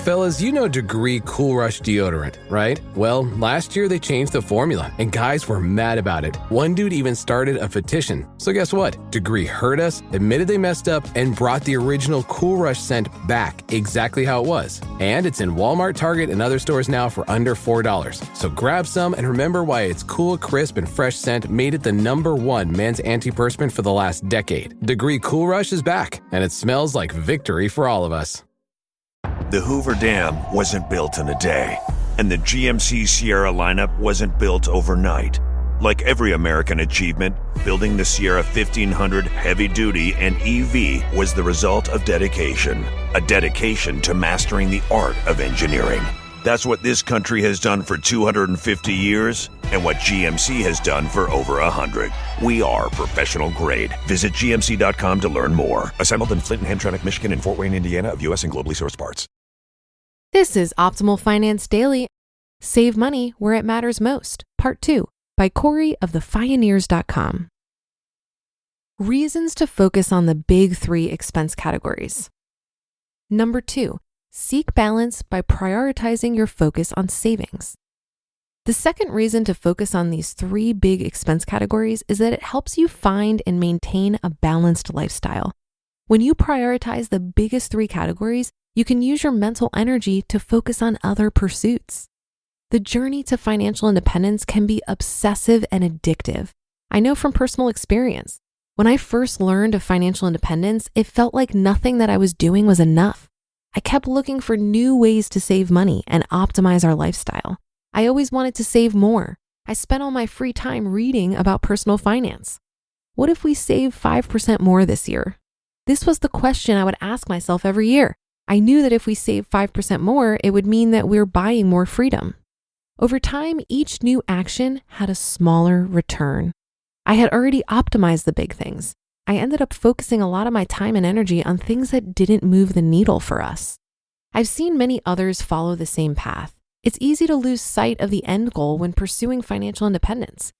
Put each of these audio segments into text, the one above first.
Fellas, you know Degree Cool Rush deodorant, right? Well, last year they changed the formula, and guys were mad about it. One dude even started a petition. So guess what? Degree heard us, admitted they messed up, and brought the original Cool Rush scent back exactly how it was. And it's in Walmart, Target, and other stores now for under $4. So grab some and remember why its cool, crisp, and fresh scent made it the #1 men's antiperspirant for the last decade. Degree Cool Rush is back, and it smells like victory for all of us. The Hoover Dam wasn't built in a day, and the GMC Sierra lineup wasn't built overnight. Like every American achievement, building the Sierra 1500 Heavy Duty and EV was the result of dedication, a dedication to mastering the art of engineering. That's what this country has done for 250 years, and what GMC has done for over 100. We are professional grade. Visit GMC.com to learn more. Assembled in Flint and Hamtramck, Michigan, and Fort Wayne, Indiana, of U.S. and globally sourced parts. This is Optimal Finance Daily. Save money where it matters most. Part 2 by Corey of the Fioneers.com. Reasons to focus on the big 3 expense categories. Number 2, seek balance by prioritizing your focus on savings. The second reason to focus on these 3 big expense categories is that it helps you find and maintain a balanced lifestyle. When you prioritize the biggest 3 categories, you can use your mental energy to focus on other pursuits. The journey to financial independence can be obsessive and addictive. I know from personal experience. When I first learned of financial independence, it felt like nothing that I was doing was enough. I kept looking for new ways to save money and optimize our lifestyle. I always wanted to save more. I spent all my free time reading about personal finance. What if we save 5% more this year? This was the question I would ask myself every year. I knew that if we saved 5% more, it would mean that we're buying more freedom. Over time, each new action had a smaller return. I had already optimized the big things. I ended up focusing a lot of my time and energy on things that didn't move the needle for us. I've seen many others follow the same path. It's easy to lose sight of the end goal when pursuing financial independence.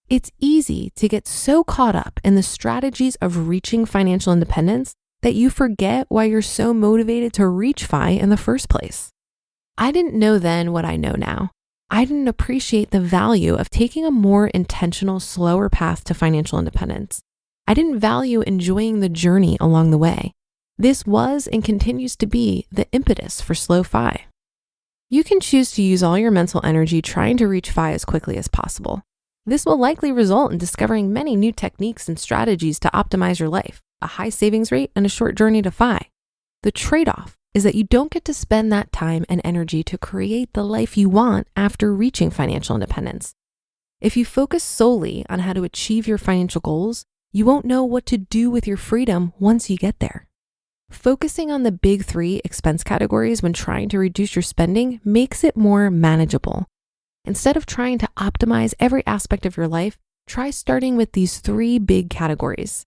It's easy to get so caught up in the strategies of reaching financial independence that you forget why you're so motivated to reach FI in the first place. I didn't know then what I know now. I didn't appreciate the value of taking a more intentional, slower path to financial independence. I didn't value enjoying the journey along the way. This was and continues to be the impetus for slow FI. You can choose to use all your mental energy trying to reach FI as quickly as possible. This will likely result in discovering many new techniques and strategies to optimize your life, a high savings rate, and a short journey to FI. The trade-off is that you don't get to spend that time and energy to create the life you want after reaching financial independence. If you focus solely on how to achieve your financial goals, you won't know what to do with your freedom once you get there. Focusing on the big 3 expense categories when trying to reduce your spending makes it more manageable. Instead of trying to optimize every aspect of your life, try starting with these 3 big categories.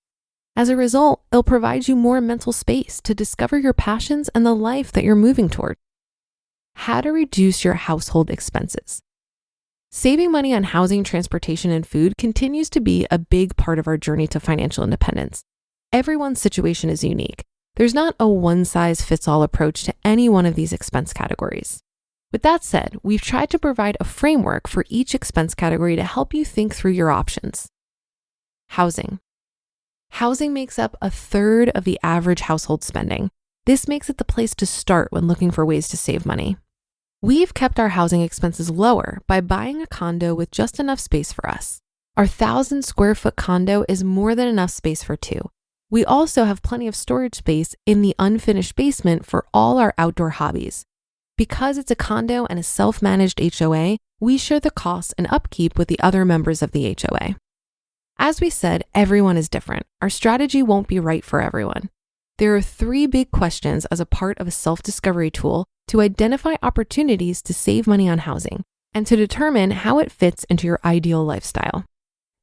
As a result, it'll provide you more mental space to discover your passions and the life that you're moving toward. How to reduce your household expenses. Saving money on housing, transportation, and food continues to be a big part of our journey to financial independence. Everyone's situation is unique. There's not a one-size-fits-all approach to any one of these expense categories. With that said, we've tried to provide a framework for each expense category to help you think through your options. Housing. Housing makes up 1/3 of the average household spending. This makes it the place to start when looking for ways to save money. We've kept our housing expenses lower by buying a condo with just enough space for us. Our 1,000 square foot condo is more than enough space for 2. We also have plenty of storage space in the unfinished basement for all our outdoor hobbies. Because it's a condo and a self-managed HOA, we share the costs and upkeep with the other members of the HOA. As we said, everyone is different. Our strategy won't be right for everyone. There are 3 big questions as a part of a self-discovery tool to identify opportunities to save money on housing and to determine how it fits into your ideal lifestyle.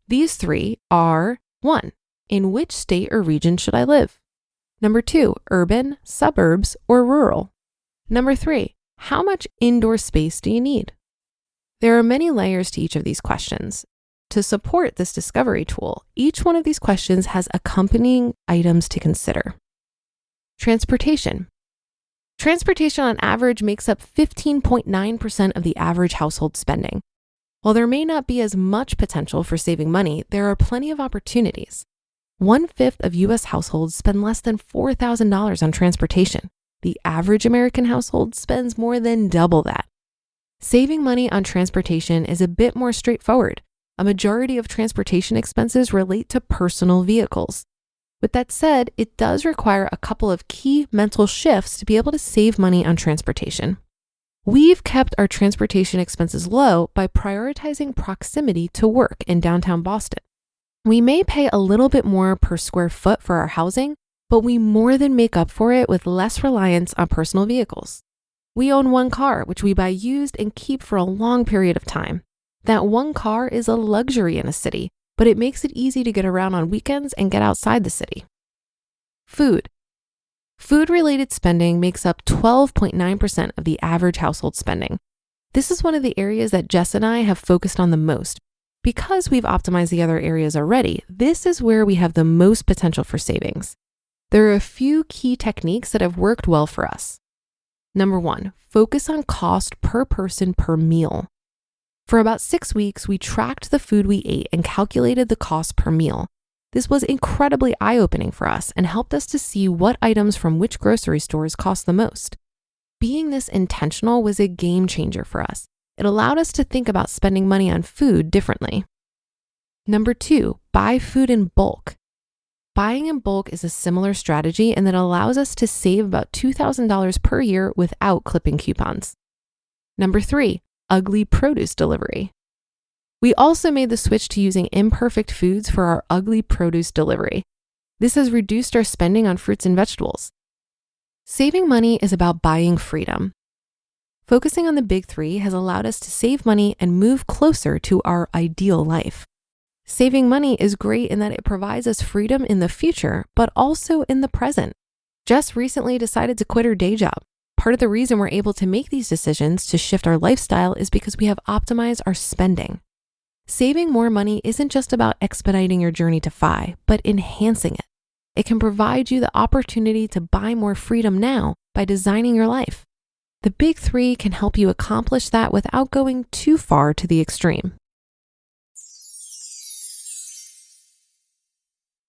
These 3 are: 1, in which state or region should I live? Number 2, urban, suburbs, or rural? Number 3, how much indoor space do you need? There are many layers to each of these questions. To support this discovery tool, each one of these questions has accompanying items to consider. Transportation. Transportation on average makes up 15.9% of the average household spending. While there may not be as much potential for saving money, there are plenty of opportunities. 1/5 of US households spend less than $4,000 on transportation. The average American household spends more than double that. Saving money on transportation is a bit more straightforward. A majority of transportation expenses relate to personal vehicles. With that said, it does require a couple of key mental shifts to be able to save money on transportation. We've kept our transportation expenses low by prioritizing proximity to work in downtown Boston. We may pay a little bit more per square foot for our housing, but we more than make up for it with less reliance on personal vehicles. We own one car, which we buy used and keep for a long period of time. That one car is a luxury in a city, but it makes it easy to get around on weekends and get outside the city. Food. Food-related spending makes up 12.9% of the average household spending. This is one of the areas that Jess and I have focused on the most. Because we've optimized the other areas already, this is where we have the most potential for savings. There are a few key techniques that have worked well for us. Number 1, focus on cost per person per meal. For about 6 weeks, we tracked the food we ate and calculated the cost per meal. This was incredibly eye-opening for us and helped us to see what items from which grocery stores cost the most. Being this intentional was a game changer for us. It allowed us to think about spending money on food differently. Number 2, buy food in bulk. Buying in bulk is a similar strategy and that allows us to save about $2,000 per year without clipping coupons. Number 3, ugly produce delivery. We also made the switch to using imperfect foods for our ugly produce delivery. This has reduced our spending on fruits and vegetables. Saving money is about buying freedom. Focusing on the big 3 has allowed us to save money and move closer to our ideal life. Saving money is great in that it provides us freedom in the future, but also in the present. Jess recently decided to quit her day job. Part of the reason we're able to make these decisions to shift our lifestyle is because we have optimized our spending. Saving more money isn't just about expediting your journey to F.I.R.E, but enhancing it. It can provide you the opportunity to buy more freedom now by designing your life. The big 3 can help you accomplish that without going too far to the extreme.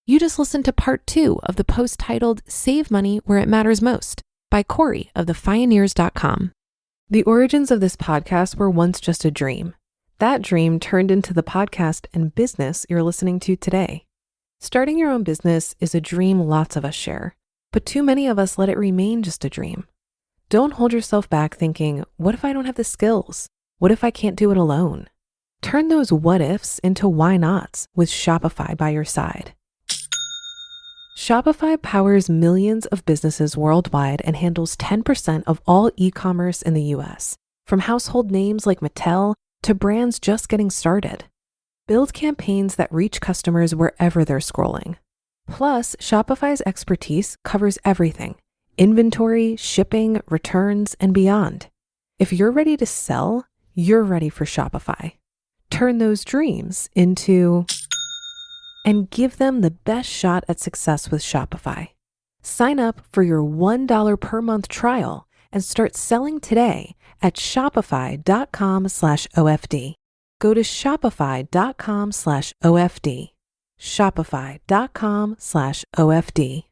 You just listened to part 2 of the post titled Save Money Where It Matters Most by Corey of the Fioneers.com. The origins of this podcast were once just a dream. That dream turned into the podcast and business you're listening to today. Starting your own business is a dream lots of us share, but too many of us let it remain just a dream. Don't hold yourself back thinking, what if I don't have the skills? What if I can't do it alone? Turn those what ifs into why nots with Shopify by your side. Shopify powers millions of businesses worldwide and handles 10% of all e-commerce in the US, from household names like Mattel to brands just getting started. Build campaigns that reach customers wherever they're scrolling. Plus, Shopify's expertise covers everything: inventory, shipping, returns, and beyond. If you're ready to sell, you're ready for Shopify. Turn those dreams into and give them the best shot at success with Shopify. Sign up for your $1 per month trial and start selling today at shopify.com/OFD. Go to shopify.com/OFD. Shopify.com/OFD.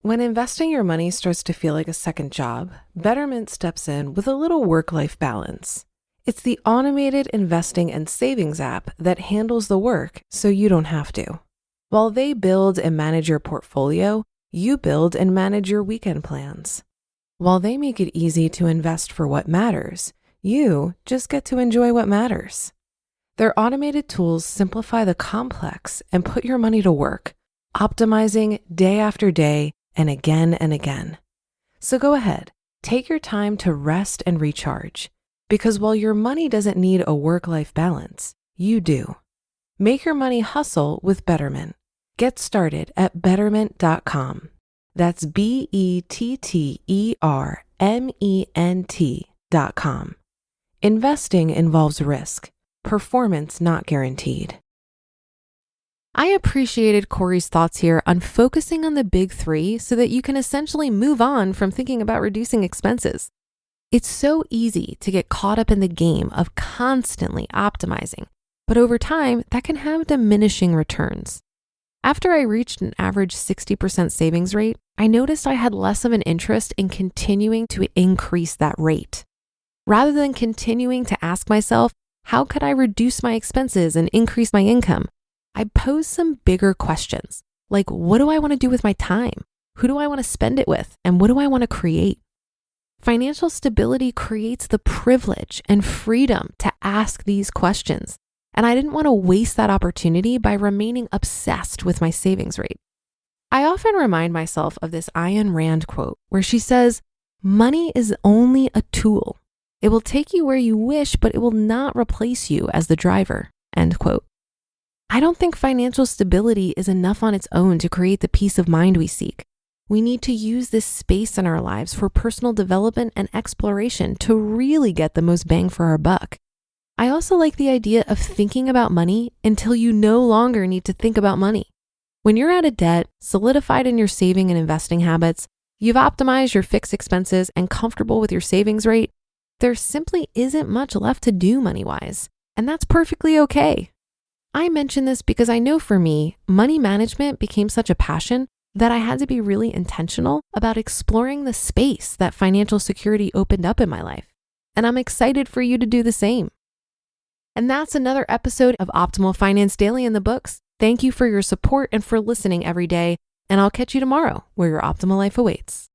When investing your money starts to feel like a second job, Betterment steps in with a little work-life balance. It's the automated investing and savings app that handles the work so you don't have to. While they build and manage your portfolio, you build and manage your weekend plans. While they make it easy to invest for what matters, you just get to enjoy what matters. Their automated tools simplify the complex and put your money to work, optimizing day after day and again. So go ahead, take your time to rest and recharge. Because while your money doesn't need a work-life balance, you do. Make your money hustle with Betterment. Get started at Betterment.com. That's BETTERMENT.com. Investing involves risk. Performance not guaranteed. I appreciated Corey's thoughts here on focusing on the big three so that you can essentially move on from thinking about reducing expenses. It's so easy to get caught up in the game of constantly optimizing, but over time, that can have diminishing returns. After I reached an average 60% savings rate, I noticed I had less of an interest in continuing to increase that rate. Rather than continuing to ask myself, how could I reduce my expenses and increase my income? I posed some bigger questions, like what do I want to do with my time? Who do I want to spend it with? And what do I want to create? Financial stability creates the privilege and freedom to ask these questions. And I didn't want to waste that opportunity by remaining obsessed with my savings rate. I often remind myself of this Ayn Rand quote where she says, "Money is only a tool. It will take you where you wish, but it will not replace you as the driver." End quote. I don't think financial stability is enough on its own to create the peace of mind we seek. We need to use this space in our lives for personal development and exploration to really get the most bang for our buck. I also like the idea of thinking about money until you no longer need to think about money. When you're out of debt, solidified in your saving and investing habits, you've optimized your fixed expenses and comfortable with your savings rate, there simply isn't much left to do money-wise, and that's perfectly okay. I mention this because I know for me, money management became such a passion that I had to be really intentional about exploring the space that financial security opened up in my life. And I'm excited for you to do the same. And that's another episode of Optimal Finance Daily in the books. Thank you for your support and for listening every day. And I'll catch you tomorrow where your optimal life awaits.